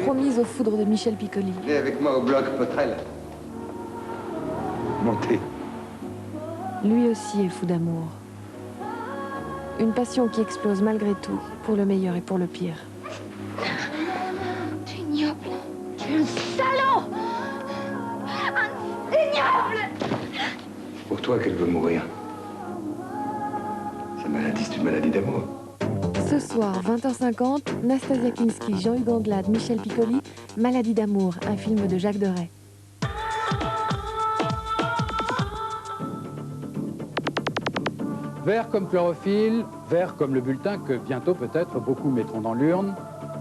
promise aux foudres de Michel Piccoli. Venez avec moi au bloc Potrel. Montez. Lui aussi est fou d'amour. Une passion qui explose malgré tout, pour le meilleur et pour le pire. Tu es ignoble. Tu es un salaud. Un ignoble. Pour toi qu'elle veut mourir. Sa maladie, c'est une maladie d'amour. Ce soir, 20h50, Nastasia Kinski, Jean-Hugues Anglade, Michel Piccoli, Maladie d'amour, un film de Jacques Deray. Vert comme chlorophylle, vert comme le bulletin que bientôt peut-être beaucoup mettront dans l'urne,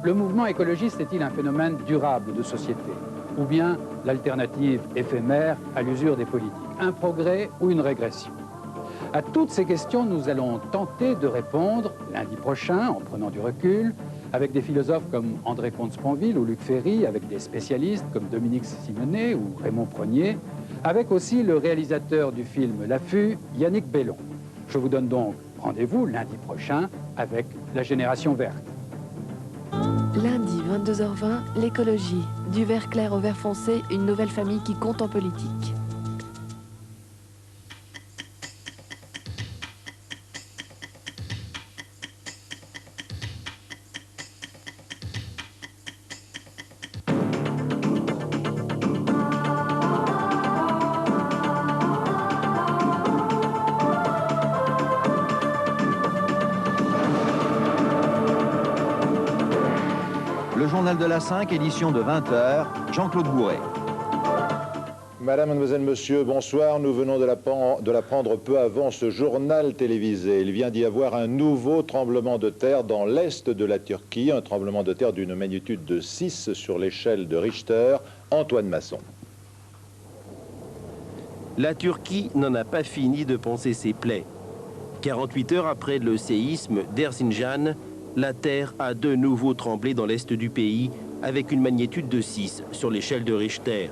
le mouvement écologiste est-il un phénomène durable de société? Ou bien l'alternative éphémère à l'usure des politiques? Un progrès ou une régression? À toutes ces questions, nous allons tenter de répondre lundi prochain, en prenant du recul, avec des philosophes comme André Comte-Sponville ou Luc Ferry, avec des spécialistes comme Dominique Simonet ou Raymond Prenier, avec aussi le réalisateur du film L'Affût, Yannick Bellon. Je vous donne donc rendez-vous lundi prochain avec La Génération Verte. Lundi, 22h20, l'écologie. Du vert clair au vert foncé, une nouvelle famille qui compte en politique. Le journal de la 5, édition de 20h, Jean-Claude Bourret. Madame, mademoiselle, monsieur, bonsoir. Nous venons de l'apprendre peu avant ce journal télévisé. Il vient d'y avoir un nouveau tremblement de terre dans l'est de la Turquie, un tremblement de terre d'une magnitude de 6 sur l'échelle de Richter. Antoine Masson. La Turquie n'en a pas fini de panser ses plaies. 48 heures après le séisme d'Erzincan, la terre a de nouveau tremblé dans l'est du pays avec une magnitude de 6 sur l'échelle de Richter.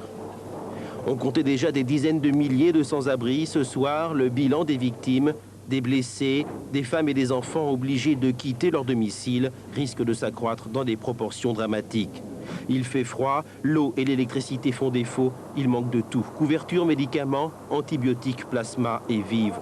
On comptait déjà des dizaines de milliers de sans-abri. Ce soir, le bilan des victimes, des blessés, des femmes et des enfants obligés de quitter leur domicile risque de s'accroître dans des proportions dramatiques. Il fait froid, l'eau et l'électricité font défaut, il manque de tout. Couverture, médicaments, antibiotiques, plasma et vivres.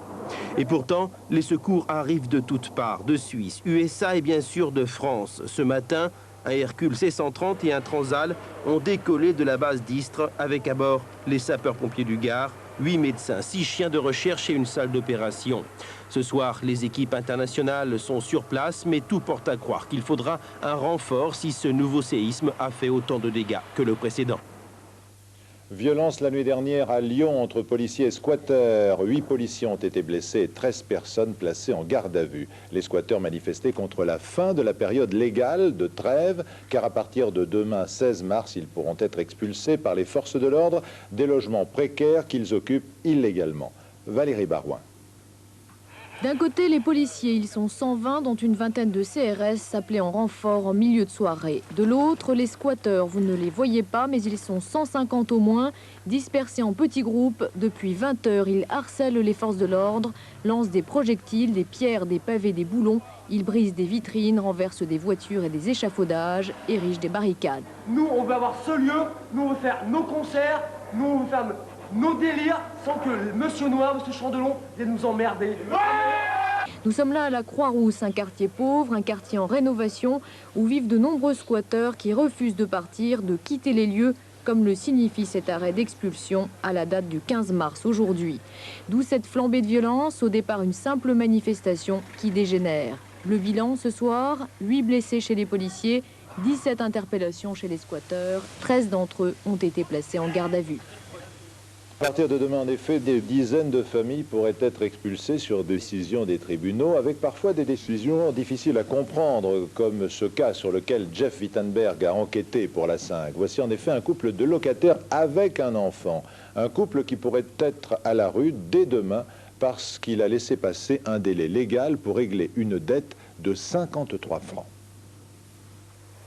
Et pourtant, les secours arrivent de toutes parts, de Suisse, USA et bien sûr de France. Ce matin, un Hercule C-130 et un Transal ont décollé de la base d'Istres avec à bord les sapeurs-pompiers du Gard, 8 médecins, 6 chiens de recherche et une salle d'opération. Ce soir, les équipes internationales sont sur place, mais tout porte à croire qu'il faudra un renfort si ce nouveau séisme a fait autant de dégâts que le précédent. Violence la nuit dernière à Lyon entre policiers et squatteurs. 8 policiers ont été blessés et 13 personnes placées en garde à vue. Les squatteurs manifestaient contre la fin de la période légale de trêve, car à partir de demain, 16 mars, ils pourront être expulsés par les forces de l'ordre des logements précaires qu'ils occupent illégalement. Valérie Barouin. D'un côté, les policiers, ils sont 120, dont une vingtaine de CRS appelés en renfort en milieu de soirée. De l'autre, les squatteurs, vous ne les voyez pas, mais ils sont 150 au moins, dispersés en petits groupes. Depuis 20 heures, ils harcèlent les forces de l'ordre, lancent des projectiles, des pierres, des pavés, des boulons. Ils brisent des vitrines, renversent des voitures et des échafaudages, érigent des barricades. Nous, on veut avoir ce lieu, nous, on veut faire nos concerts, nous, on veut faire nos délires, sans que Monsieur Noir, Monsieur Chandelon vienne nous emmerder. Nous sommes là à la Croix-Rousse, un quartier pauvre, un quartier en rénovation, où vivent de nombreux squatteurs qui refusent de partir, de quitter les lieux, comme le signifie cet arrêt d'expulsion à la date du 15 mars aujourd'hui. D'où cette flambée de violence, au départ une simple manifestation qui dégénère. Le bilan ce soir, 8 blessés chez les policiers, 17 interpellations chez les squatteurs, 13 d'entre eux ont été placés en garde à vue. À partir de demain, en effet, des dizaines de familles pourraient être expulsées sur décision des tribunaux, avec parfois des décisions difficiles à comprendre, comme ce cas sur lequel Jeff Wittenberg a enquêté pour la 5. Voici en effet un couple de locataires avec un enfant. Un couple qui pourrait être à la rue dès demain parce qu'il a laissé passer un délai légal pour régler une dette de 53 francs.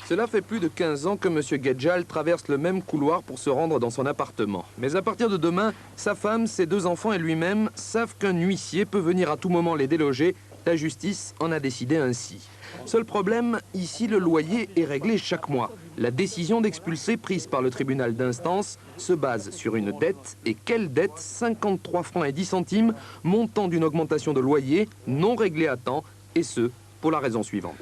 Cela fait plus de 15 ans que M. Guedjal traverse le même couloir pour se rendre dans son appartement. Mais à partir de demain, sa femme, ses 2 enfants et lui-même savent qu'un huissier peut venir à tout moment les déloger. La justice en a décidé ainsi. Seul problème, ici le loyer est réglé chaque mois. La décision d'expulser prise par le tribunal d'instance se base sur une dette. Et quelle dette? 53 francs et 10 centimes, montant d'une augmentation de loyer non réglée à temps, et ce, pour la raison suivante.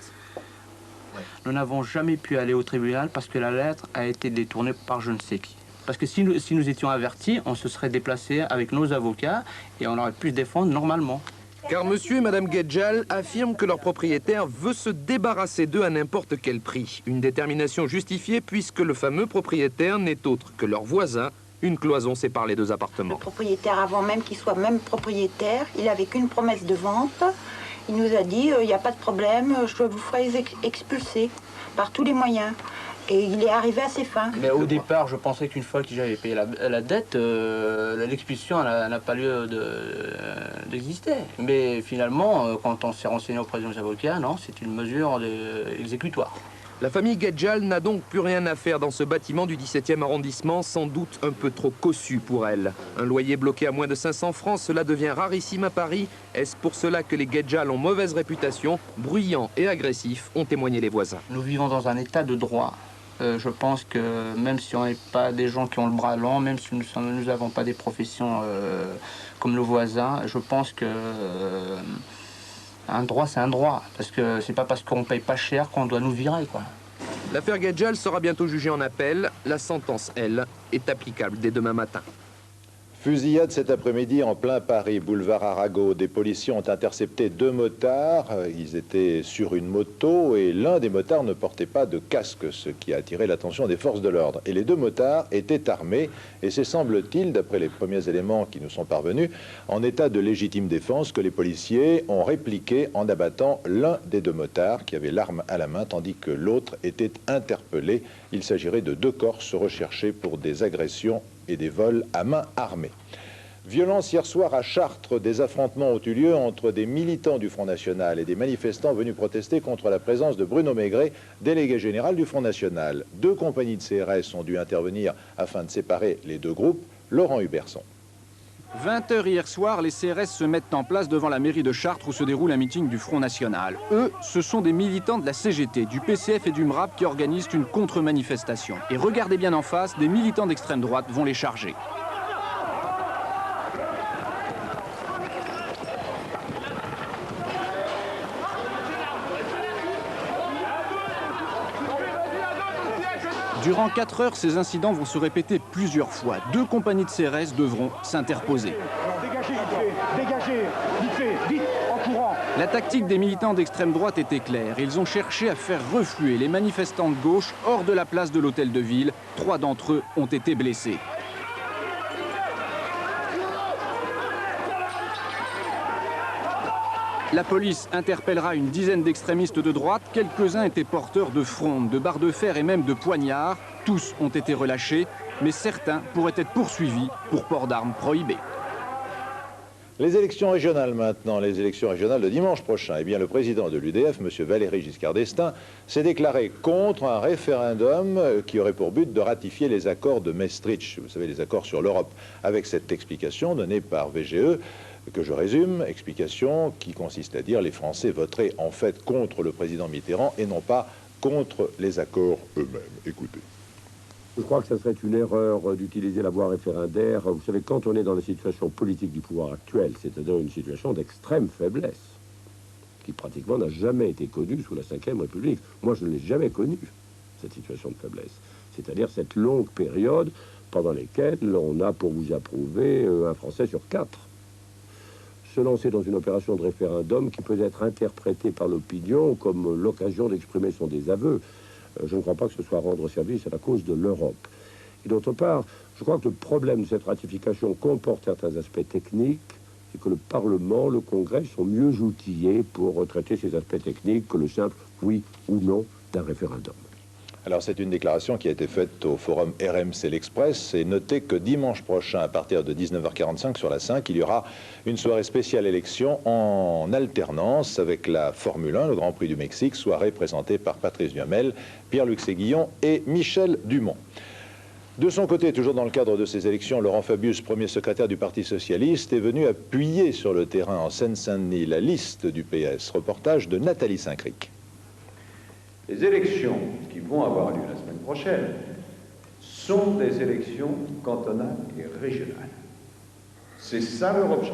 Nous n'avons jamais pu aller au tribunal parce que la lettre a été détournée par je ne sais qui. Parce que si nous étions avertis, on se serait déplacé avec nos avocats et on aurait pu se défendre normalement. Car monsieur et madame Guedjal affirment que leur propriétaire veut se débarrasser d'eux à n'importe quel prix. Une détermination justifiée puisque le fameux propriétaire n'est autre que leur voisin. Une cloison sépare les deux appartements. Le propriétaire, avant même qu'il soit même propriétaire, il n'avait qu'une promesse de vente. Il nous a dit, il n'y a pas de problème, je vous ferai expulser par tous les moyens. Et il est arrivé à ses fins. Mais au départ, je pensais qu'une fois que j'avais payé la dette, l'expulsion n'a pas lieu d'exister. Mais finalement, quand on s'est renseigné auprès de nos avocats, non, c'est une mesure exécutoire. La famille Guedjal n'a donc plus rien à faire dans ce bâtiment du 17e arrondissement, sans doute un peu trop cossu pour elle. Un loyer bloqué à moins de 500 francs, cela devient rarissime à Paris. Est-ce pour cela que les Guedjal ont mauvaise réputation? Bruyants et agressifs, ont témoigné les voisins. Nous vivons dans un état de droit. Je pense que même si on n'est pas des gens qui ont le bras long, même si nous n'avons pas des professions comme le voisin, je pense que un droit, c'est un droit. Parce que c'est pas parce qu'on ne paye pas cher qu'on doit nous virer, quoi. L'affaire Guedjal sera bientôt jugée en appel. La sentence, elle, est applicable dès demain matin. Fusillade cet après-midi en plein Paris, boulevard Arago. Des policiers ont intercepté 2 motards. Ils étaient sur une moto et l'un des motards ne portait pas de casque, ce qui a attiré l'attention des forces de l'ordre. Et les 2 motards étaient armés et c'est, semble-t-il, d'après les premiers éléments qui nous sont parvenus, en état de légitime défense que les policiers ont répliqué en abattant l'un des 2 motards qui avait l'arme à la main, tandis que l'autre était interpellé. Il s'agirait de 2 Corses recherchés pour des agressions et des vols à main armée. Violence hier soir à Chartres. Des affrontements ont eu lieu entre des militants du Front National et des manifestants venus protester contre la présence de Bruno Maigret, délégué général du Front National. 2 compagnies de CRS ont dû intervenir afin de séparer les 2 groupes. Laurent Huberson. 20h hier soir, les CRS se mettent en place devant la mairie de Chartres où se déroule un meeting du Front National. Eux, ce sont des militants de la CGT, du PCF et du MRAP qui organisent une contre-manifestation. Et regardez bien en face, des militants d'extrême droite vont les charger. Durant 4 heures, ces incidents vont se répéter plusieurs fois. 2 compagnies de CRS devront s'interposer. Dégagez, vite, en courant. La tactique des militants d'extrême droite était claire. Ils ont cherché à faire refluer les manifestants de gauche hors de la place de l'Hôtel de Ville. 3 d'entre eux ont été blessés. La police interpellera une dizaine d'extrémistes de droite. Quelques-uns étaient porteurs de frondes, de barres de fer et même de poignards. Tous ont été relâchés, mais certains pourraient être poursuivis pour port d'armes prohibé. Les élections régionales maintenant, les élections régionales de dimanche prochain. Eh bien, le président de l'UDF, M. Valéry Giscard d'Estaing, s'est déclaré contre un référendum qui aurait pour but de ratifier les accords de Maastricht, vous savez, les accords sur l'Europe, avec cette explication donnée par VGE, que je résume, explication qui consiste à dire les Français voteraient en fait contre le président Mitterrand et non pas contre les accords eux-mêmes. Écoutez. Je crois que ce serait une erreur d'utiliser la voie référendaire. Vous savez, quand on est dans la situation politique du pouvoir actuel, c'est-à-dire une situation d'extrême faiblesse, qui pratiquement n'a jamais été connue sous la Ve République. Moi, je ne l'ai jamais connue, cette situation de faiblesse. C'est-à-dire cette longue période pendant laquelle on a, pour vous approuver, un Français sur 4. Se lancer dans une opération de référendum qui peut être interprétée par l'opinion comme l'occasion d'exprimer son désaveu. Je ne crois pas que ce soit rendre service à la cause de l'Europe. Et d'autre part, je crois que le problème de cette ratification comporte certains aspects techniques et que le Parlement, le Congrès sont mieux outillés pour traiter ces aspects techniques que le simple oui ou non d'un référendum. Alors c'est une déclaration qui a été faite au forum RMC L'Express et notez que dimanche prochain à partir de 19h45 sur la 5 il y aura une soirée spéciale élection en alternance avec la Formule 1, le Grand Prix du Mexique, soirée présentée par Patrice Duhamel, Pierre-Luc Séguillon et Michel Dumont. De son côté, toujours dans le cadre de ces élections, Laurent Fabius, premier secrétaire du Parti Socialiste, est venu appuyer sur le terrain en Seine-Saint-Denis la liste du PS. Reportage de Nathalie Saint-Cric. Les élections qui vont avoir lieu la semaine prochaine sont des élections cantonales et régionales. C'est ça leur objet.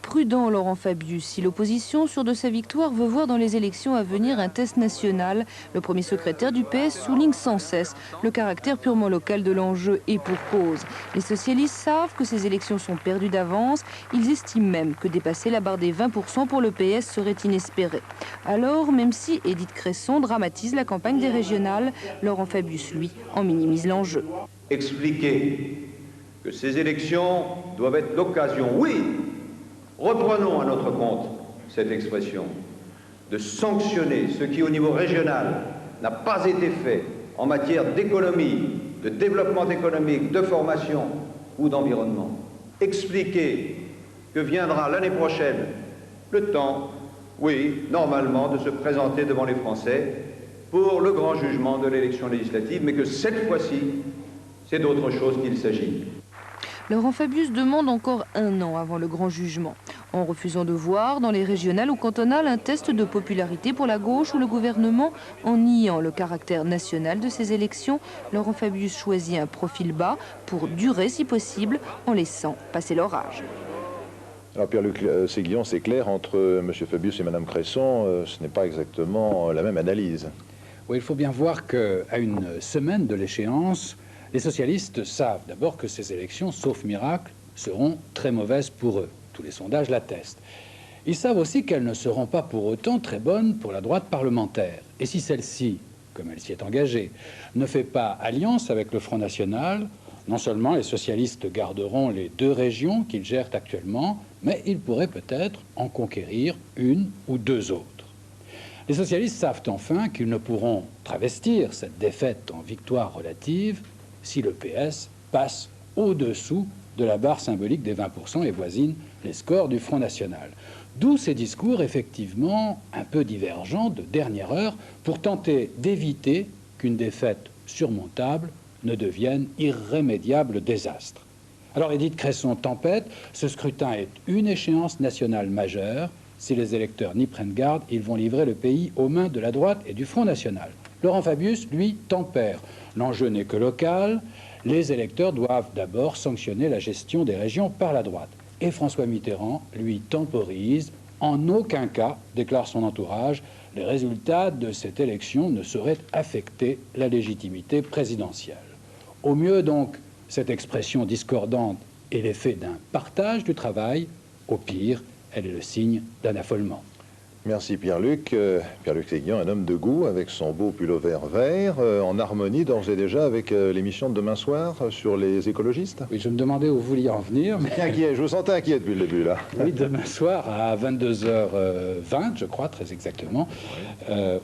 Prudent, Laurent Fabius. Si l'opposition, sûre de sa victoire, veut voir dans les élections à venir un test national, le premier secrétaire du PS souligne sans cesse le caractère purement local de l'enjeu et pour cause. Les socialistes savent que ces élections sont perdues d'avance. Ils estiment même que dépasser la barre des 20% pour le PS serait inespéré. Alors, même si Édith Cresson dramatise la campagne des régionales, Laurent Fabius, lui, en minimise l'enjeu. Expliquer que ces élections doivent être l'occasion, oui, reprenons à notre compte cette expression, de sanctionner ce qui au niveau régional n'a pas été fait en matière d'économie, de développement économique, de formation ou d'environnement. Expliquer que viendra l'année prochaine le temps, oui, normalement, de se présenter devant les Français pour le grand jugement de l'élection législative, mais que cette fois-ci, c'est d'autre chose qu'il s'agit. Laurent Fabius demande encore 1 an avant le grand jugement, en refusant de voir dans les régionales ou cantonales un test de popularité pour la gauche ou le gouvernement. En niant le caractère national de ces élections, Laurent Fabius choisit un profil bas pour durer si possible, en laissant passer l'orage. Alors Pierre-Luc Séguillon, c'est clair, entre M. Fabius et Mme Cresson, ce n'est pas exactement la même analyse. Oui, il faut bien voir qu'à une semaine de l'échéance, les socialistes savent d'abord que ces élections, sauf miracle, seront très mauvaises pour eux. Tous les sondages l'attestent. Ils savent aussi qu'elles ne seront pas pour autant très bonnes pour la droite parlementaire. Et si celle-ci, comme elle s'y est engagée, ne fait pas alliance avec le Front National, non seulement les socialistes garderont les 2 régions qu'ils gèrent actuellement, mais ils pourraient peut-être en conquérir 1 ou 2 autres. Les socialistes savent enfin qu'ils ne pourront travestir cette défaite en victoire relative si le PS passe au-dessous de la barre symbolique des 20% et voisine les scores du Front National. D'où ces discours effectivement un peu divergents de dernière heure pour tenter d'éviter qu'une défaite surmontable ne devienne irrémédiable désastre. Alors Édith Cresson tempête, ce scrutin est une échéance nationale majeure. Si les électeurs n'y prennent garde, ils vont livrer le pays aux mains de la droite et du Front National. Laurent Fabius, lui, tempère. L'enjeu n'est que local. Les électeurs doivent d'abord sanctionner la gestion des régions par la droite. Et François Mitterrand, lui, temporise. En aucun cas, déclare son entourage, les résultats de cette élection ne sauraient affecter la légitimité présidentielle. Au mieux, donc, cette expression discordante est l'effet d'un partage du travail. Au pire, elle est le signe d'un affolement. Merci Pierre-Luc. Pierre-Luc Séguillon, un homme de goût avec son beau pullover vert, en harmonie d'ores et déjà avec l'émission de demain soir sur les écologistes. Oui, je me demandais où vous vouliez en venir. Mais... Inquiet, je vous sentais inquiet depuis le début là. Oui, demain soir à 22h20, je crois, très exactement,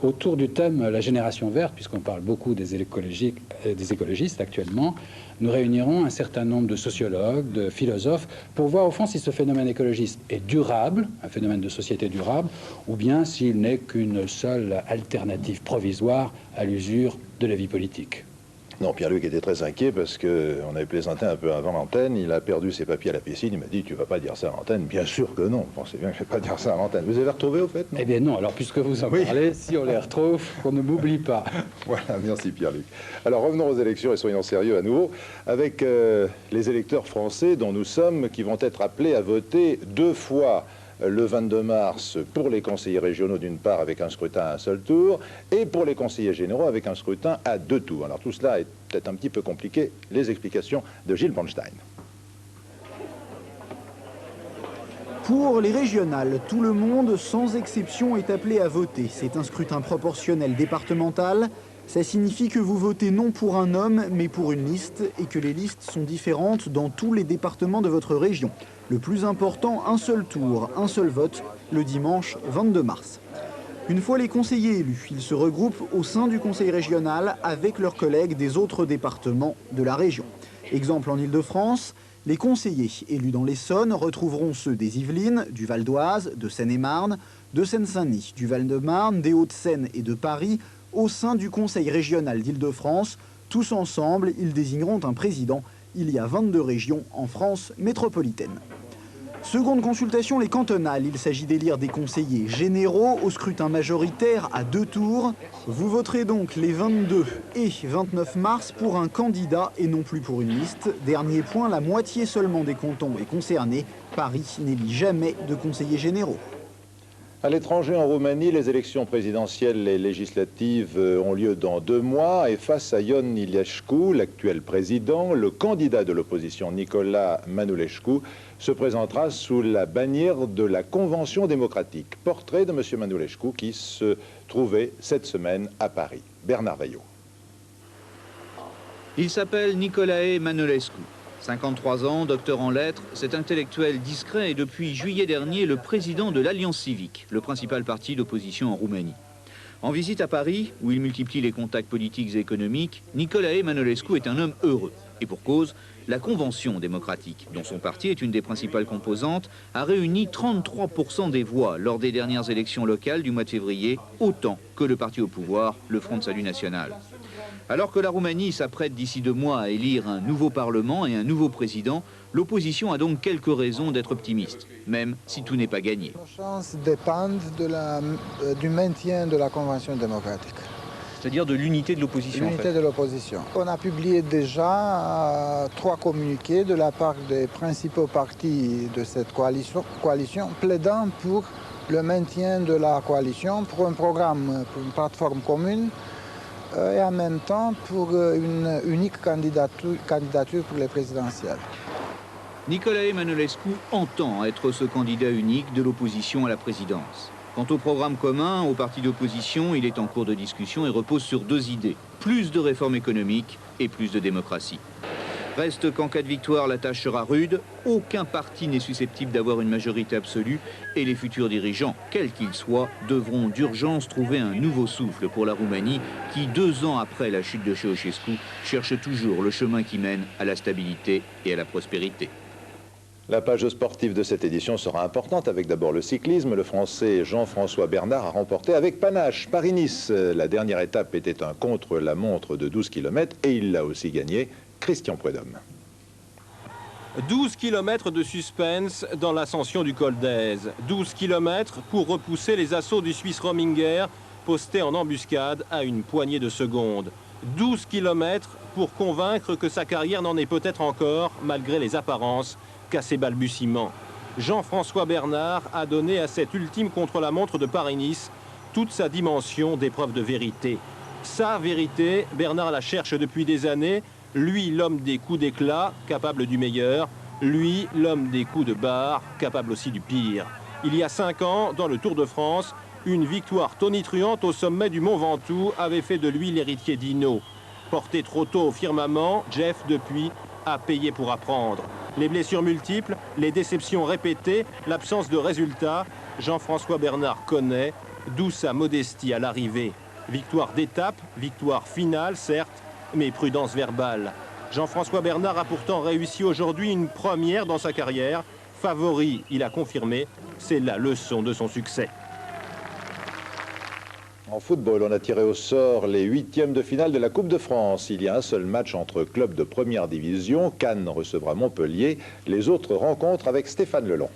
autour du thème la génération verte, puisqu'on parle beaucoup des écologistes actuellement. Nous réunirons un certain nombre de sociologues, de philosophes, pour voir au fond si ce phénomène écologiste est durable, un phénomène de société durable, ou bien s'il n'est qu'une seule alternative provisoire à l'usure de la vie politique. Non, Pierre-Luc était très inquiet parce qu'on avait plaisanté un peu avant l'antenne. Il a perdu ses papiers à la piscine. Il m'a dit, tu vas pas dire ça à l'antenne. Bien sûr que non. Vous pensez bien que je vais pas dire ça à l'antenne. Vous avez retrouvé au fait, non? Eh bien non. Alors puisque vous en parlez, si on les retrouve, qu'on ne m'oublie pas. Voilà, merci Pierre-Luc. Alors revenons aux élections et soyons sérieux à nouveau avec les électeurs français dont nous sommes, qui vont être appelés à voter 2 fois le 22 mars pour les conseillers régionaux d'une part avec un scrutin à un seul tour et pour les conseillers généraux avec un scrutin à 2 tours. Alors tout cela est peut-être un petit peu compliqué. Les explications de Gilles Bornstein. Pour les régionales, tout le monde, sans exception, est appelé à voter. C'est un scrutin proportionnel départemental. Ça signifie que vous votez non pour un homme, mais pour une liste, et que les listes sont différentes dans tous les départements de votre région. Le plus important, un seul tour, un seul vote, le dimanche 22 mars. Une fois les conseillers élus, ils se regroupent au sein du conseil régional avec leurs collègues des autres départements de la région. Exemple en Île-de-France, les conseillers élus dans l'Essonne retrouveront ceux des Yvelines, du Val d'Oise, de Seine-et-Marne, de Seine-Saint-Denis, du Val-de-Marne, des Hauts-de-Seine et de Paris, au sein du conseil régional d'Île-de-France. Tous ensemble, ils désigneront un président. Il y a 22 régions en France métropolitaine. Seconde consultation, les cantonales. Il s'agit d'élire des conseillers généraux au scrutin majoritaire à 2 tours. Vous voterez donc les 22 et 29 mars pour un candidat et non plus pour une liste. Dernier point, la moitié seulement des cantons est concernée. Paris n'élit jamais de conseillers généraux. À l'étranger, en Roumanie, les élections présidentielles et législatives ont lieu dans 2 mois et face à Ion Iliescu, l'actuel président, le candidat de l'opposition Nicolae Mănulescu se présentera sous la bannière de la Convention démocratique. Portrait de M. Mănulescu qui se trouvait cette semaine à Paris. Bernard Vaillot. Il s'appelle Nicolae Mănulescu. 53 ans, docteur en lettres, cet intellectuel discret est depuis juillet dernier le président de l'Alliance civique, le principal parti d'opposition en Roumanie. En visite à Paris, où il multiplie les contacts politiques et économiques, Nicolae Mănulescu est un homme heureux. Et pour cause, la Convention démocratique, dont son parti est une des principales composantes, a réuni 33% des voix lors des dernières élections locales du mois de février, autant que le parti au pouvoir, le Front de Salut National. Alors que la Roumanie s'apprête d'ici 2 mois à élire un nouveau Parlement et un nouveau président, l'opposition a donc quelques raisons d'être optimiste, même si tout n'est pas gagné. Nos chances dépendent du maintien de la Convention démocratique. C'est-à-dire de l'unité de l'opposition. L'unité de l'opposition. On a publié déjà 3 communiqués de la part des principaux partis de cette coalition plaidant pour le maintien de la coalition, pour un programme, pour une plateforme commune, et en même temps pour une unique candidature pour les présidentielles. Nicolae Mănulescu entend être ce candidat unique de l'opposition à la présidence. Quant au programme commun, au parti d'opposition, il est en cours de discussion et repose sur 2 idées. Plus de réformes économiques et plus de démocratie. Reste qu'en cas de victoire, la tâche sera rude. Aucun parti n'est susceptible d'avoir une majorité absolue et les futurs dirigeants, quels qu'ils soient, devront d'urgence trouver un nouveau souffle pour la Roumanie qui, 2 ans après la chute de Ceausescu, cherche toujours le chemin qui mène à la stabilité et à la prospérité. La page sportive de cette édition sera importante avec d'abord le cyclisme. Le Français Jean-François Bernard a remporté avec panache Paris-Nice. La dernière étape était un contre-la-montre de 12 km et il l'a aussi gagné. Christian Prudhomme. 12 km de suspense dans l'ascension du col d'Aise. 12 km pour repousser les assauts du Suisse Rominger, posté en embuscade à une poignée de secondes. 12 km pour convaincre que sa carrière n'en est peut-être encore, malgré les apparences, qu'à ses balbutiements. Jean-François Bernard a donné à cette ultime contre-la-montre de Paris-Nice toute sa dimension d'épreuve de vérité. Sa vérité, Bernard la cherche depuis des années. Lui, l'homme des coups d'éclat, capable du meilleur. Lui, l'homme des coups de barre, capable aussi du pire. Il y a 5 ans, dans le Tour de France, une victoire tonitruante au sommet du Mont Ventoux avait fait de lui l'héritier d'Hinault. Porté trop tôt au firmament, Jeff, depuis, a payé pour apprendre. Les blessures multiples, les déceptions répétées, l'absence de résultats, Jean-François Bernard connaît, d'où sa modestie à l'arrivée. Victoire d'étape, victoire finale, certes, mais prudence verbale. Jean-François Bernard a pourtant réussi aujourd'hui une première dans sa carrière. Favori, il a confirmé, c'est la leçon de son succès. En football, on a tiré au sort les 8e de finale de la Coupe de France. Il y a un seul match entre clubs de première division. Cannes recevra Montpellier. Les autres rencontres avec Stéphane Lelon.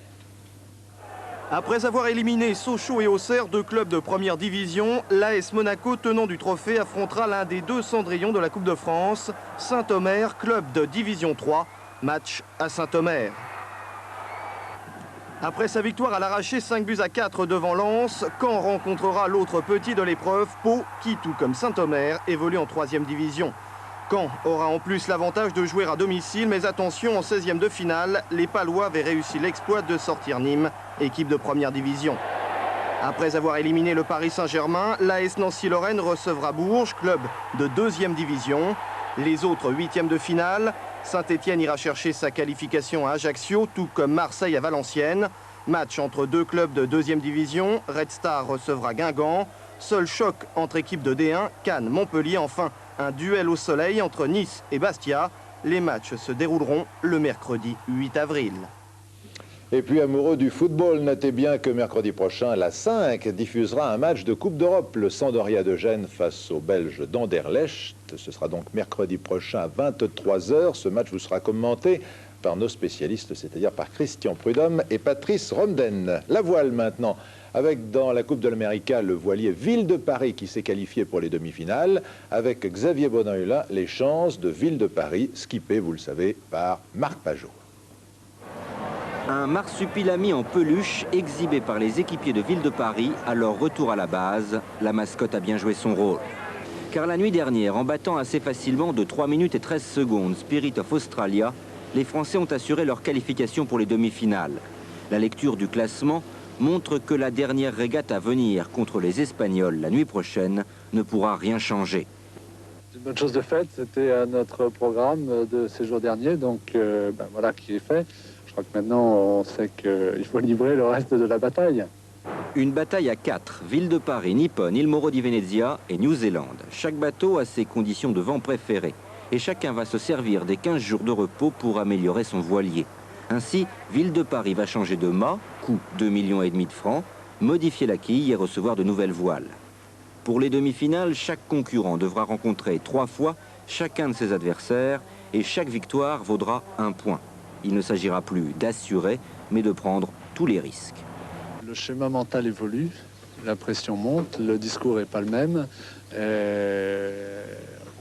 Après avoir éliminé Sochaux et Auxerre, 2 clubs de première division, l'AS Monaco, tenant du trophée, affrontera l'un des 2 cendrillons de la Coupe de France, Saint-Omer, club de division 3, match à Saint-Omer. Après sa victoire à l'arraché 5-4 devant Lens, Caen rencontrera l'autre petit de l'épreuve, Pau, qui, tout comme Saint-Omer, évolue en 3e division. Caen aura en plus l'avantage de jouer à domicile, mais attention, en 16e de finale, les Palois avaient réussi l'exploit de sortir Nîmes, équipe de première division. Après avoir éliminé le Paris Saint-Germain, l'AS Nancy-Lorraine recevra Bourges, club de 2e division. Les autres 8e de finale, Saint-Étienne ira chercher sa qualification à Ajaccio, tout comme Marseille à Valenciennes. Match entre 2 clubs de 2e division, Red Star recevra Guingamp. Seul choc entre équipes de D1, Cannes, Montpellier, enfin un duel au soleil entre Nice et Bastia. Les matchs se dérouleront le mercredi 8 avril. Et puis amoureux du football, notez bien que mercredi prochain, la 5 diffusera un match de Coupe d'Europe. Le Sampdoria de Gênes face aux Belges d'Anderlecht. Ce sera donc mercredi prochain à 23 h. Ce match vous sera commenté par nos spécialistes, c'est-à-dire par Christian Prudhomme et Patrice Romden. La voile maintenant, avec dans la Coupe de l'América le voilier Ville de Paris qui s'est qualifié pour les demi-finales, avec Xavier Bonahula, les chances de Ville de Paris, skippé, vous le savez, par Marc Pajot. Un marsupilami en peluche exhibé par les équipiers de Ville de Paris à leur retour à la base. La mascotte a bien joué son rôle. Car la nuit dernière, en battant assez facilement de 3 minutes et 13 secondes Spirit of Australia, les Français ont assuré leur qualification pour les demi-finales. La lecture du classement montre que la dernière régate à venir contre les Espagnols la nuit prochaine ne pourra rien changer. C'est une bonne chose de faite, c'était notre programme de ces jours derniers, donc voilà qui est fait. Je crois que maintenant, on sait qu'il faut livrer le reste de la bataille. Une bataille à 4, Ville de Paris, Nippon, Île Moro di Venezia et New Zealand. Chaque bateau a ses conditions de vent préférées et chacun va se servir des 15 jours de repos pour améliorer son voilier. Ainsi, Ville de Paris va changer de mât, coût 2,5 millions de francs, modifier la quille et recevoir de nouvelles voiles. Pour les demi-finales, chaque concurrent devra rencontrer 3 fois chacun de ses adversaires et chaque victoire vaudra 1 point. Il ne s'agira plus d'assurer, mais de prendre tous les risques. Le schéma mental évolue, la pression monte, le discours n'est pas le même.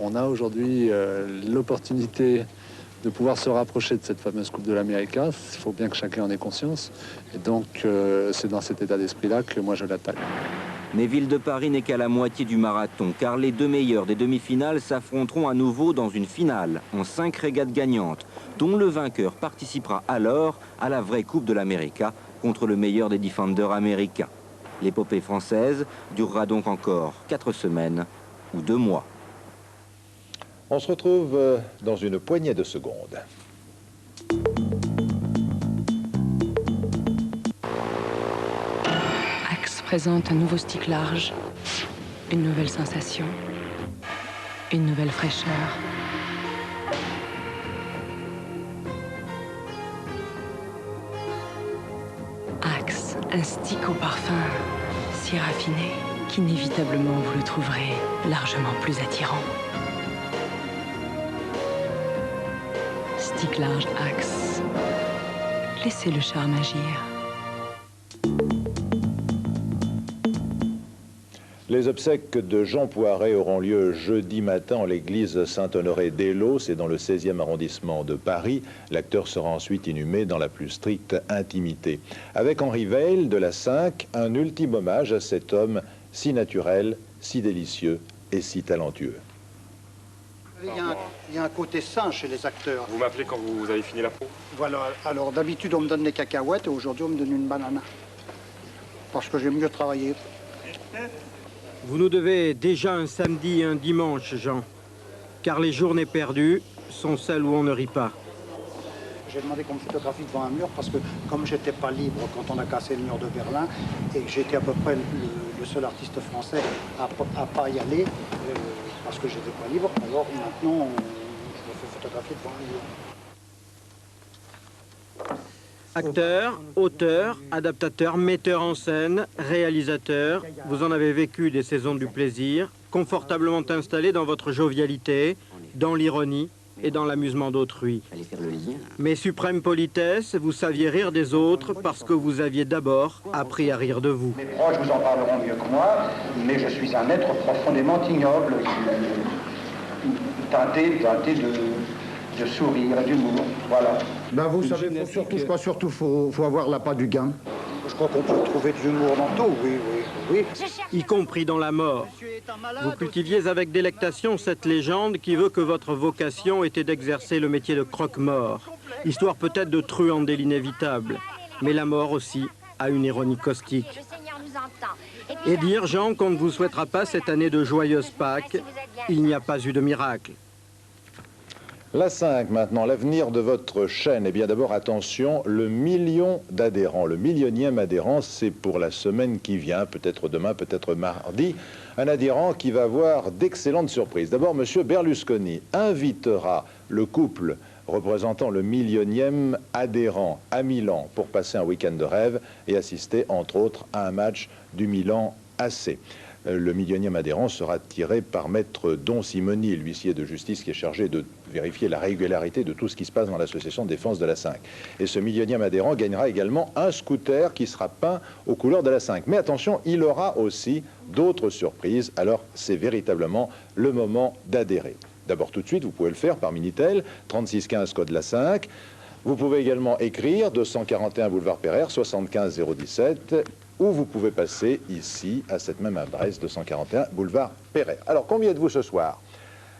On a aujourd'hui l'opportunité de pouvoir se rapprocher de cette fameuse Coupe de l'Amérique. Il faut bien que chacun en ait conscience. Et donc, c'est dans cet état d'esprit-là que moi je l'attaque. Mais Ville de Paris n'est qu'à la moitié du marathon, car les 2 meilleurs des demi-finales s'affronteront à nouveau dans une finale, en 5 régates gagnantes, dont le vainqueur participera alors à la vraie Coupe de l'Amérique contre le meilleur des défendeurs américains. L'épopée française durera donc encore 4 semaines ou 2 mois. On se retrouve dans une poignée de secondes. Présente un nouveau stick large, une nouvelle sensation, une nouvelle fraîcheur. Axe, un stick au parfum si raffiné qu'inévitablement vous le trouverez largement plus attirant. Stick large Axe. Laissez le charme agir. Les obsèques de Jean Poiret auront lieu jeudi matin en l'église Saint-Honoré-d'Eylau, c'est dans le 16e arrondissement de Paris. L'acteur sera ensuite inhumé dans la plus stricte intimité. Avec Henri Veil de la 5, un ultime hommage à cet homme si naturel, si délicieux et si talentueux. Il y a un côté sain chez les acteurs. Vous m'appelez quand vous avez fini la peau? Voilà, alors d'habitude on me donne des cacahuètes et aujourd'hui on me donne une banane. Parce que j'ai mieux travaillé. Vous nous devez déjà un samedi et un dimanche, Jean. Car les journées perdues sont celles où on ne rit pas. J'ai demandé qu'on me photographie devant un mur parce que comme j'étais pas libre quand on a cassé le mur de Berlin et que j'étais à peu près le seul artiste français à pas y aller parce que j'étais pas libre, alors maintenant je me fais photographier devant un mur. Acteur, auteur, adaptateur, metteur en scène, réalisateur, vous en avez vécu des saisons du plaisir, confortablement installé dans votre jovialité, dans l'ironie et dans l'amusement d'autrui. Mais suprême politesse, vous saviez rire des autres parce que vous aviez d'abord appris à rire de vous. Mes proches vous en parleront mieux que moi, mais je suis un être profondément ignoble, teinté de sourire et d'humour, voilà. Ben vous savez, je crois surtout faut avoir l'appât du gain. Je crois qu'on peut trouver de l'humour dans tout, oui. Y compris dans la mort. Vous cultiviez avec délectation cette légende qui veut que votre vocation était d'exercer le métier de croque-mort, histoire peut-être de truander l'inévitable. Mais la mort aussi a une ironie caustique. Et dire, Jean, qu'on ne vous souhaitera pas cette année de joyeuse Pâques, il n'y a pas eu de miracle. La 5 maintenant, l'avenir de votre chaîne. Eh bien d'abord, attention, le million d'adhérents, le millionième adhérent, c'est pour la semaine qui vient, peut-être demain, peut-être mardi. Un adhérent qui va avoir d'excellentes surprises. D'abord, M. Berlusconi invitera le couple représentant le millionième adhérent à Milan pour passer un week-end de rêve et assister, entre autres, à un match du Milan AC. le millionième adhérent sera tiré par maître Don Simoni, l'huissier de justice qui est chargé de vérifier la régularité de tout ce qui se passe dans l'association de défense de la 5. Et ce millionième adhérent gagnera également un scooter qui sera peint aux couleurs de la 5. Mais attention, il aura aussi d'autres surprises. Alors c'est véritablement le moment d'adhérer. D'abord tout de suite, vous pouvez le faire par Minitel, 3615 code la 5. Vous pouvez également écrire 241 boulevard Pereire, 75 017, ou vous pouvez passer ici à cette même adresse, 241 boulevard Pereire. Alors combien êtes-vous ce soir?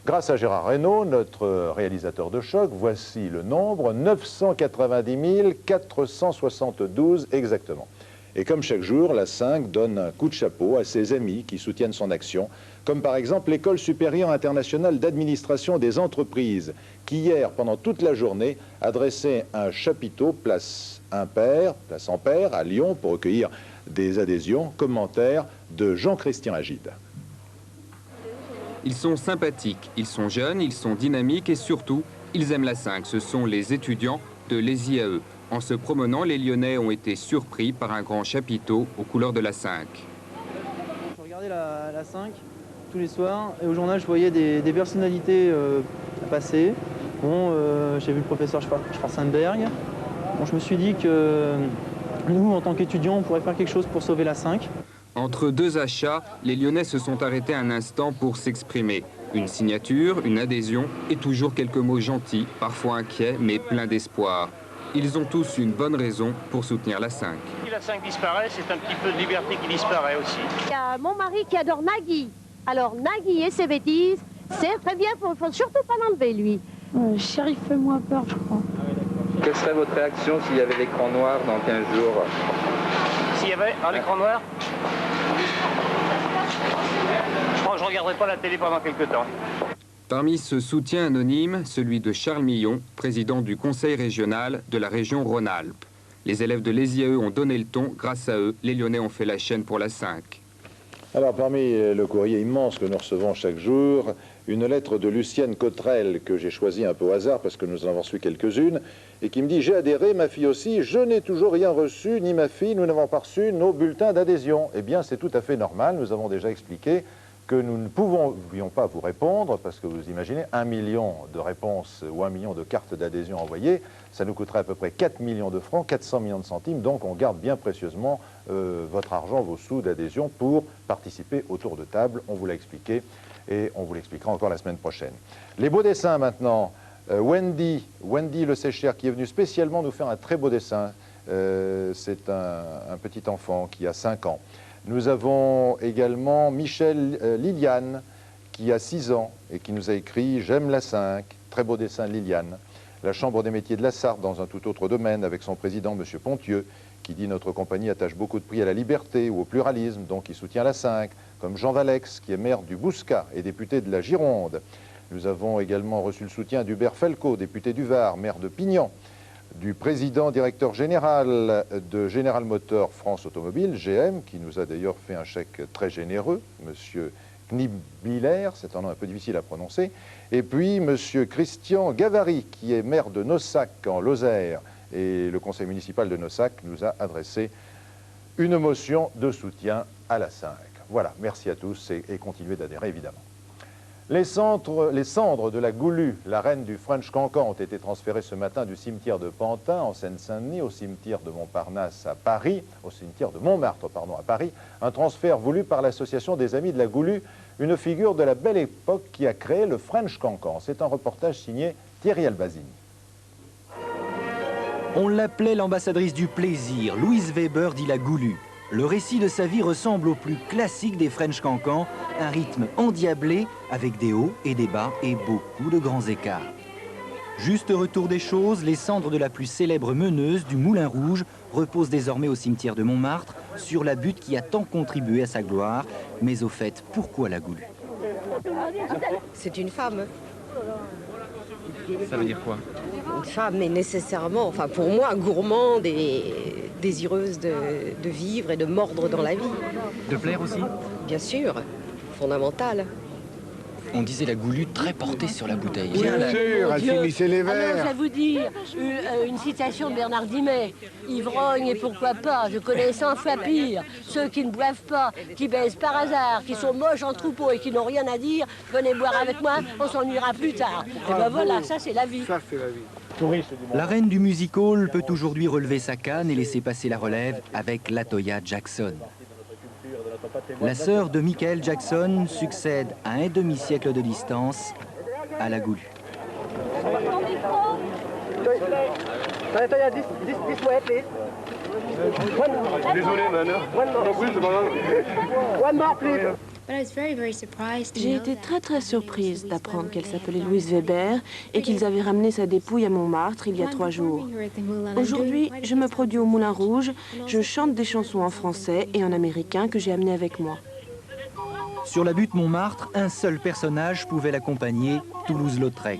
Grâce à Gérard Reynaud, notre réalisateur de choc, voici le nombre, 990 472 exactement. Et comme chaque jour, la 5 donne un coup de chapeau à ses amis qui soutiennent son action, comme par exemple l'École supérieure internationale d'administration des entreprises, qui hier, pendant toute la journée, a dressé un chapiteau place Ampère, à Lyon, pour recueillir des adhésions, commentaires de Jean-Christian Agide. Ils sont sympathiques, ils sont jeunes, ils sont dynamiques et surtout, ils aiment la 5. Ce sont les étudiants de l'ESIAE. En se promenant, les Lyonnais ont été surpris par un grand chapiteau aux couleurs de la 5. Je regardais la 5 tous les soirs et au journal je voyais des personnalités passer. Bon, j'ai vu le professeur Schwarzenberg. Bon, je me suis dit que nous, en tant qu'étudiants, on pourrait faire quelque chose pour sauver la 5. Entre deux achats, les Lyonnais se sont arrêtés un instant pour s'exprimer. Une signature, une adhésion et toujours quelques mots gentils, parfois inquiets, mais pleins d'espoir. Ils ont tous une bonne raison pour soutenir la 5. Si la 5 disparaît, c'est un petit peu de liberté qui disparaît aussi. Il y a mon mari qui adore Nagui. Alors Nagui et ses bêtises, c'est très bien, il ne faut surtout pas l'enlever, lui. Shérif fait-moi peur, je crois. Quelle serait votre réaction s'il y avait l'écran noir dans 15 jours? S'il y avait un écran noir, je ne regarderai pas la télé pendant quelques temps. Parmi ce soutien anonyme, celui de Charles Millon, président du conseil régional de la région Rhône-Alpes. Les élèves de l'ESIAE ont donné le ton. Grâce à eux, les Lyonnais ont fait la chaîne pour la 5. Alors, parmi le courrier immense que nous recevons chaque jour, une lettre de Lucienne Cottrell que j'ai choisie un peu au hasard parce que nous en avons reçu quelques-unes et qui me dit « J'ai adhéré, ma fille aussi, je n'ai toujours rien reçu, ni ma fille, nous n'avons pas reçu nos bulletins d'adhésion. » Eh bien, c'est tout à fait normal, nous avons déjà expliqué que nous ne pouvions pas vous répondre parce que vous imaginez 1 million de réponses ou 1 million de cartes d'adhésion envoyées, ça nous coûterait à peu près 4 millions de francs, 400 millions de centimes, donc on garde bien précieusement votre argent, vos sous d'adhésion pour participer au tour de table, on vous l'a expliqué et on vous l'expliquera encore la semaine prochaine. Les beaux dessins maintenant, Wendy Le Séchère qui est venue spécialement nous faire un très beau dessin, c'est un petit enfant qui a 5 ans. Nous avons également Michel Liliane, qui a 6 ans et qui nous a écrit « J'aime la 5 », très beau dessin de Liliane. La Chambre des métiers de la Sarthe, dans un tout autre domaine, avec son président, M. Pontieux, qui dit « Notre compagnie attache beaucoup de prix à la liberté ou au pluralisme, donc il soutient la 5 », comme Jean Valex, qui est maire du Bouscat et député de la Gironde. Nous avons également reçu le soutien d'Hubert Felco, député du Var, maire de Pignan, du président directeur général de General Motors France Automobile, GM, qui nous a d'ailleurs fait un chèque très généreux, M. Knibiller, c'est un nom un peu difficile à prononcer, et puis M. Christian Gavary, qui est maire de Nossac en Lozère, et le conseil municipal de Nossac nous a adressé une motion de soutien à la 5. Voilà, merci à tous et continuez d'adhérer évidemment. Les cendres de la Goulue, la reine du French Cancan, ont été transférées ce matin du cimetière de Pantin, en Seine-Saint-Denis, au cimetière de Montparnasse à Paris, au cimetière de Montmartre, pardon, à Paris. Un transfert voulu par l'association des Amis de la Goulue, une figure de la belle époque qui a créé le French Cancan. C'est un reportage signé Thierry Albazini. On l'appelait l'ambassadrice du plaisir, Louise Weber dit la Goulue. Le récit de sa vie ressemble au plus classique des French Cancans, un rythme endiablé avec des hauts et des bas et beaucoup de grands écarts. Juste retour des choses, les cendres de la plus célèbre meneuse du Moulin Rouge reposent désormais au cimetière de Montmartre sur la butte qui a tant contribué à sa gloire. Mais au fait, pourquoi la Goulue? C'est une femme. Ça veut dire quoi? Une femme est nécessairement, enfin pour moi, gourmande et désireuse de vivre et de mordre dans la vie. De plaire aussi? Bien sûr, fondamental. on disait la Goulue très portée sur la bouteille. Bien sûr, elle finissait les verres. Alors, je vais vous dire une citation de Bernard Dimet. Ivrogne et pourquoi pas, je connais 100 fois pire. Ceux qui ne boivent pas, qui baissent par hasard, qui sont moches en troupeau et qui n'ont rien à dire, venez boire avec moi, on s'ennuiera plus tard. Et ben voilà, ça c'est la vie. Ça c'est la vie. La reine du music hall peut aujourd'hui relever sa canne et laisser passer la relève avec Latoya Jackson. La sœur de Michael Jackson succède à un demi-siècle de distance à la Goulue. Désolé, man. One more, please. J'ai été très surprise d'apprendre qu'elle s'appelait Louise Weber et qu'ils avaient ramené sa dépouille à Montmartre il y a 3 jours. Aujourd'hui, je me produis au Moulin Rouge, je chante des chansons en français et en américain que j'ai amenées avec moi. Sur la butte Montmartre, un seul personnage pouvait l'accompagner, Toulouse-Lautrec.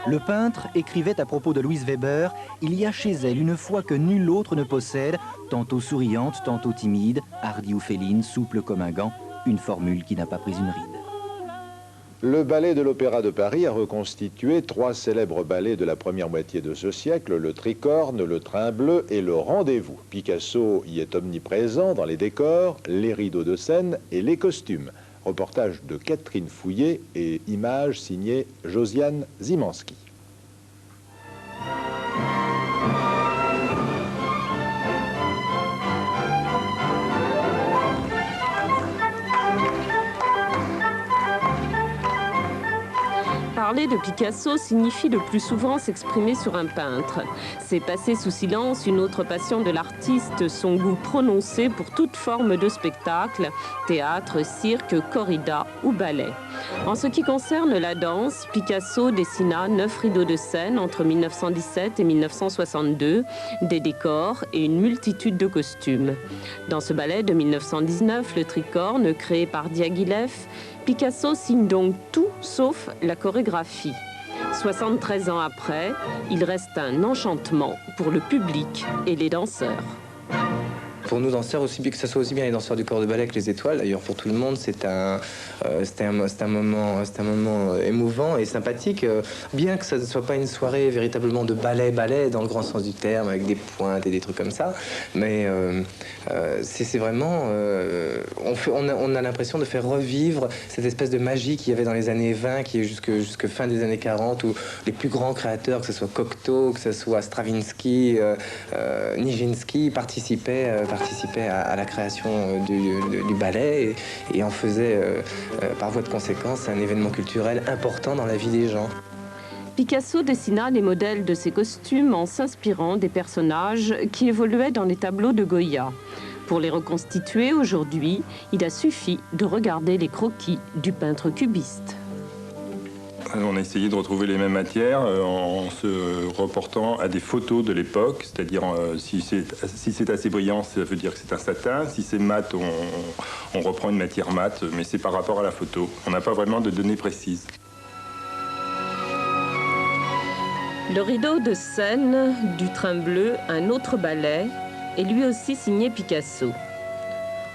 Le peintre écrivait à propos de Louise Weber, il y a chez elle une foi que nul autre ne possède, tantôt souriante, tantôt timide, hardie ou féline, souple comme un gant, une formule qui n'a pas pris une ride. Le ballet de l'Opéra de Paris a reconstitué 3 célèbres ballets de la première moitié de ce siècle, le Tricorne, le Train bleu et le Rendez-vous. Picasso y est omniprésent dans les décors, les rideaux de scène et les costumes. Reportage de Catherine Fouillet et images signées Josiane Zimanski. Parler de Picasso signifie le plus souvent s'exprimer sur un peintre. C'est passer sous silence une autre passion de l'artiste, son goût prononcé pour toute forme de spectacle, théâtre, cirque, corrida ou ballet. En ce qui concerne la danse, Picasso dessina 9 rideaux de scène entre 1917 et 1962, des décors et une multitude de costumes. Dans ce ballet de 1919, le Tricorne, créé par Diaghilev, Picasso signe donc tout sauf la chorégraphie. 73 ans après, il reste un enchantement pour le public et les danseurs. Pour nous danseurs, aussi bien que ce soit aussi bien les danseurs du corps de ballet que les étoiles, d'ailleurs pour tout le monde, c'était un moment émouvant et sympathique, bien que ça ne soit pas une soirée véritablement de ballet dans le grand sens du terme, avec des pointes et des trucs comme ça, mais c'est vraiment, on a l'impression de faire revivre cette espèce de magie qu'il y avait dans les années 20, qui est jusque fin des années 40, où les plus grands créateurs, que ce soit Cocteau, que ce soit Stravinsky, Nijinsky, participaient à la création du ballet et en faisaient, par voie de conséquence, un événement culturel important dans la vie des gens. Picasso dessina les modèles de ses costumes en s'inspirant des personnages qui évoluaient dans les tableaux de Goya. Pour les reconstituer aujourd'hui, il a suffi de regarder les croquis du peintre cubiste. On a essayé de retrouver les mêmes matières en se reportant à des photos de l'époque, c'est-à-dire si c'est assez brillant, ça veut dire que c'est un satin, si c'est mat, on reprend une matière mate, mais c'est par rapport à la photo. On n'a pas vraiment de données précises. Le rideau de scène du Train bleu, un autre ballet, est lui aussi signé Picasso.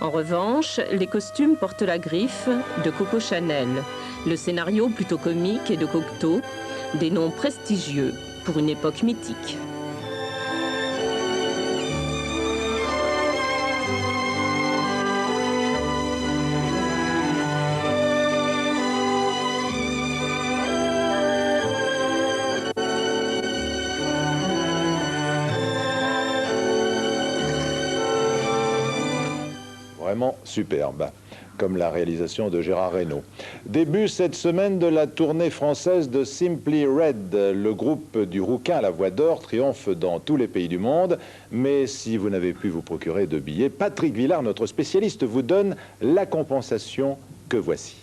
En revanche, les costumes portent la griffe de Coco Chanel. Le scénario plutôt comique est de Cocteau, des noms prestigieux pour une époque mythique. Vraiment superbe, comme la réalisation de Gérard Reynaud. Début cette semaine de la tournée française de Simply Red. Le groupe du Rouquin à la Voix d'Or triomphe dans tous les pays du monde. Mais si vous n'avez pu vous procurer de billets, Patrick Villard, notre spécialiste, vous donne la compensation que voici.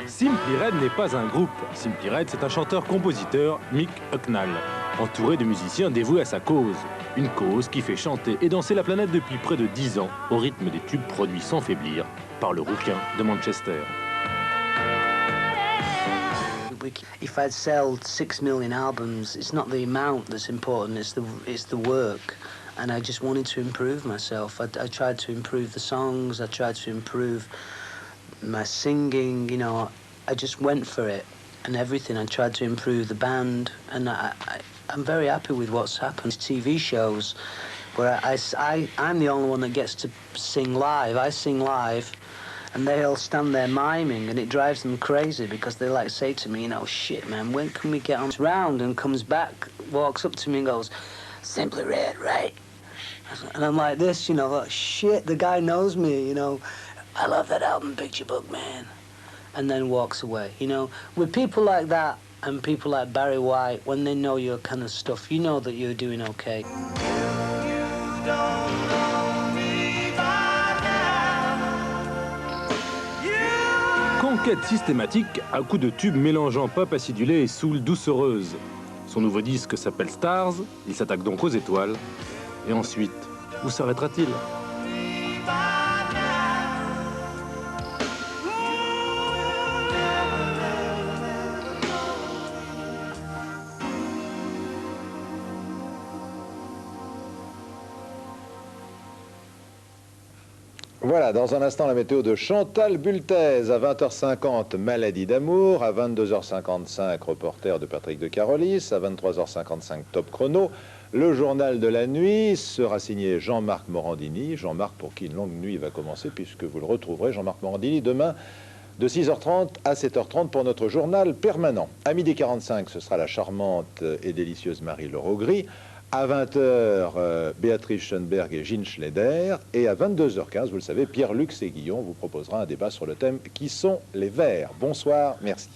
Simply Red n'est pas un groupe. Simply Red, c'est un chanteur-compositeur, Mick Hucknall, entouré de musiciens dévoués à sa cause. Une cause qui fait chanter et danser la planète depuis près de 10 ans, au rythme des tubes produits sans faiblir par le Rouquin de Manchester. if I'd sell 6 million albums, it's not the amount that's important, it's the work. And I just wanted to improve myself. I tried to improve the songs, I tried to improve my singing, you know, I just went for it and everything. I tried to improve the band, and I'm very happy with what's happened. TV shows where I'm the only one that gets to sing live. I sing live, and they all stand there miming, and it drives them crazy because they like say to me, you know, shit, man, when can we get on this round? And comes back, walks up to me and goes, Simply Red, right? And I'm like this, you know, like, shit, the guy knows me, you know. I love that album, Picture Book, man. And then walks away, you know. With people like that and people like Barry White, when they know your kind of stuff, you know that you're doing okay. Conquête systématique à coups de tubes mélangeant pop acidulé et soul doucereuse. Son nouveau disque s'appelle Stars, il s'attaque donc aux étoiles. Et ensuite, où s'arrêtera-t-il ? Voilà, dans un instant, la météo de Chantal Bultez. À 20h50, Maladie d'amour. À 22h55, reporter de Patrick de Carolis. À 23h55, Top Chrono. Le journal de la nuit sera signé Jean-Marc Morandini. Jean-Marc, pour qui une longue nuit va commencer, puisque vous le retrouverez, Jean-Marc Morandini, demain de 6h30 à 7h30 pour notre journal permanent. À 12h45, ce sera la charmante et délicieuse Marie-Laure Augry. À 20h, Béatrice Schoenberg et Gilles Schneider. Et à 22h15, vous le savez, Pierre-Luc Séguillon vous proposera un débat sur le thème « Qui sont les Verts ?» Bonsoir, merci.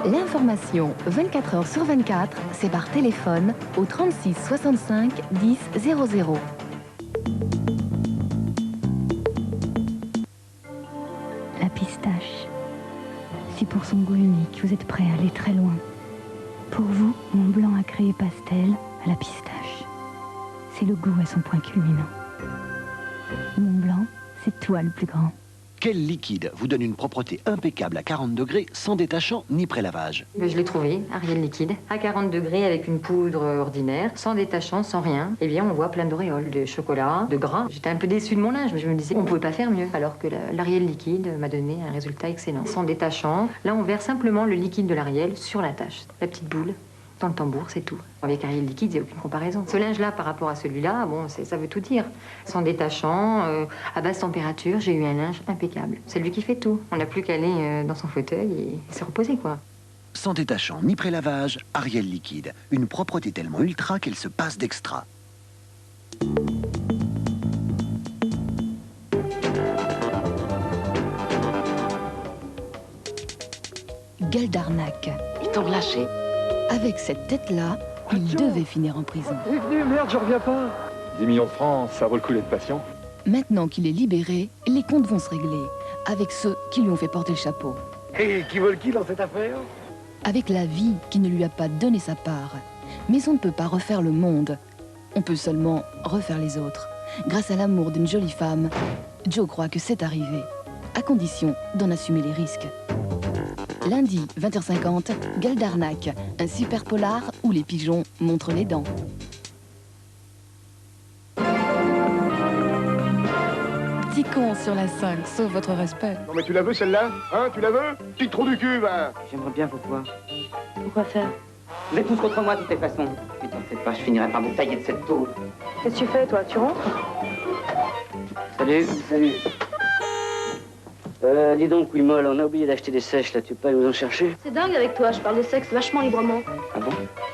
L'information 24 heures sur 24, c'est par téléphone au 36 65 10 00. La pistache. Si pour son goût unique, vous êtes prêt à aller très loin. Pour vous, Mont Blanc a créé Pastel à la pistache. C'est le goût à son point culminant. Mont Blanc, c'est toi le plus grand. Quel liquide vous donne une propreté impeccable à 40 degrés, sans détachant ni prélavage? Je l'ai trouvé, Ariel Liquide, à 40 degrés avec une poudre ordinaire, sans détachant, sans rien. Eh bien, on voit plein d'auréoles, de chocolat, de gras. J'étais un peu déçue de mon linge, mais je me disais, on ne pouvait pas faire mieux. Alors que l'Ariel Liquide m'a donné un résultat excellent. Sans détachant, là, on verse simplement le liquide de l'Ariel sur la tache. La petite boule, dans le tambour, c'est tout. Avec Ariel Liquide, il n'y a aucune comparaison. Ce linge-là, par rapport à celui-là, bon, ça veut tout dire. Sans détachant, à basse température, j'ai eu un linge impeccable. C'est lui qui fait tout. On n'a plus qu'à aller dans son fauteuil et se reposer, quoi. Sans détachant ni prélavage, Ariel Liquide. Une propreté tellement ultra qu'elle se passe d'extra. Gueule d'arnaque. Ils t'ont lâché. Avec cette tête-là, il devait finir en prison. Merde, je reviens pas. 10 millions de francs, ça vaut le coup d'être patient. Maintenant qu'il est libéré, les comptes vont se régler avec ceux qui lui ont fait porter le chapeau. Et qui veut le qui dans cette affaire? Avec la vie qui ne lui a pas donné sa part. Mais on ne peut pas refaire le monde. On peut seulement refaire les autres. Grâce à l'amour d'une jolie femme, Joe croit que c'est arrivé, à condition d'en assumer les risques. Lundi, 20h50, Gueule d'arnaque, un super polar où les pigeons montrent les dents. Petit con sur la 5, sauf votre respect. Non mais tu la veux celle-là? Hein, tu la veux? Petit trou du cul, va. J'aimerais bien vous voir. Pourquoi faire? Vous êtes tous contre moi de toutes les façons. Mais t'en fais pas, je finirai par vous tailler de cette taupe. Qu'est-ce que tu fais, toi? Tu rentres? Salut. Salut. Dis donc, oui, molle, on a oublié d'acheter des sèches, là. Tu peux pas nous en chercher? C'est dingue avec toi, je parle de sexe vachement librement. Ah bon?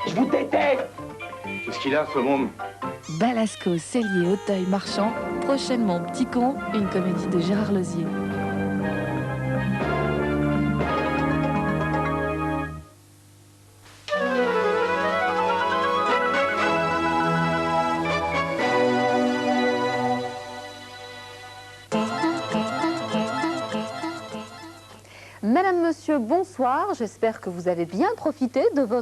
Je vous déteste! Qu'est-ce qu'il a, ce monde? Balasco, Cellier, Auteuil, Marchand. Prochainement, Petit con, une comédie de Gérard Lozier. monsieur, bonsoir. J'espère que vous avez bien profité de votre